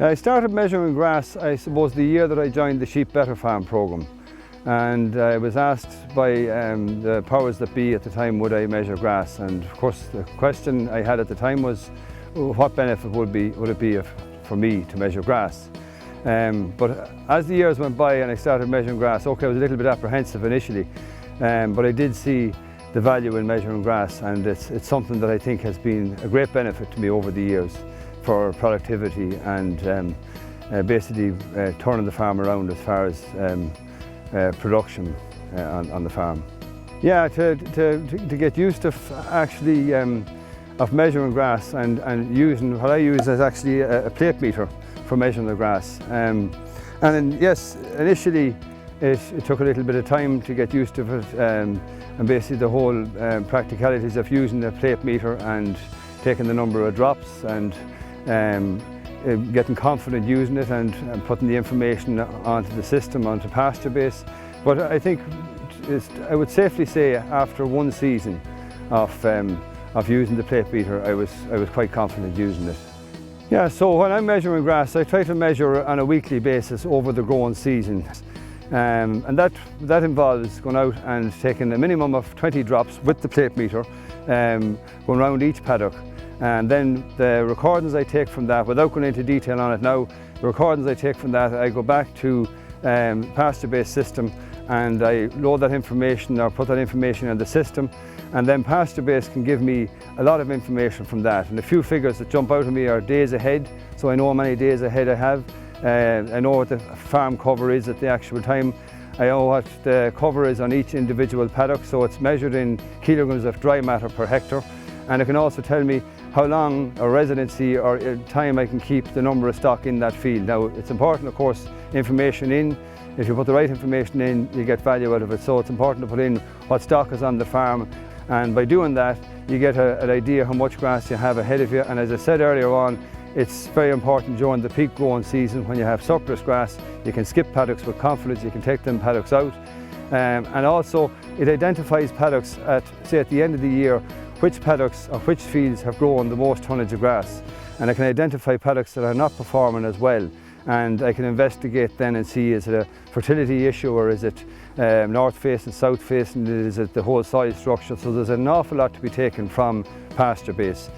I started measuring grass, I suppose, the year that I joined the Sheep Better Farm programme. And I was asked by the powers that be at the time, would I measure grass? And of course the question I had at the time was, what benefit would it be for me to measure grass? But as the years went by and I started measuring grass, okay, I was a little bit apprehensive initially, but I did see the value in measuring grass, and it's something that I think has been a great benefit to me over the years for productivity and basically turning the farm around as far as production on the farm. Yeah, to get used to actually of measuring grass and using what I use as actually a plate meter for measuring the grass. And yes, initially it took a little bit of time to get used to it, and basically the whole practicalities of using the plate meter and taking the number of drops and getting confident using it and putting the information onto the system, onto PastureBase. But I think I would safely say after one season of using the plate meter, I was quite confident using it. Yeah, so when I'm measuring grass, I try to measure on a weekly basis over the growing season. And that involves going out and taking a minimum of 20 drops with the plate meter, going around each paddock. And then the recordings I take from that, without going into detail on it now, the recordings I take from that, I go back to PastureBase system and I load that information or put that information in the system, and then PastureBase can give me a lot of information from that. And a few figures that jump out at me are days ahead, so I know how many days ahead I have. I know what the farm cover is at the actual time. I know what the cover is on each individual paddock, so it's measured in kilograms of dry matter per hectare. And it can also tell me how long a residency or time I can keep the number of stock in that field. Now, it's important, of course, information in. If you put the right information in, you get value out of it. So it's important to put in what stock is on the farm. And by doing that, you get an idea how much grass you have ahead of you. And as I said earlier on, it's very important during the peak growing season when you have surplus grass, you can skip paddocks with confidence, you can take them paddocks out. And also, it identifies paddocks at the end of the year, which paddocks or which fields have grown the most tonnage of grass. And I can identify paddocks that are not performing as well. And I can investigate then and see, is it a fertility issue, or is it north facing, south facing, is it the whole soil structure? So there's an awful lot to be taken from PastureBase.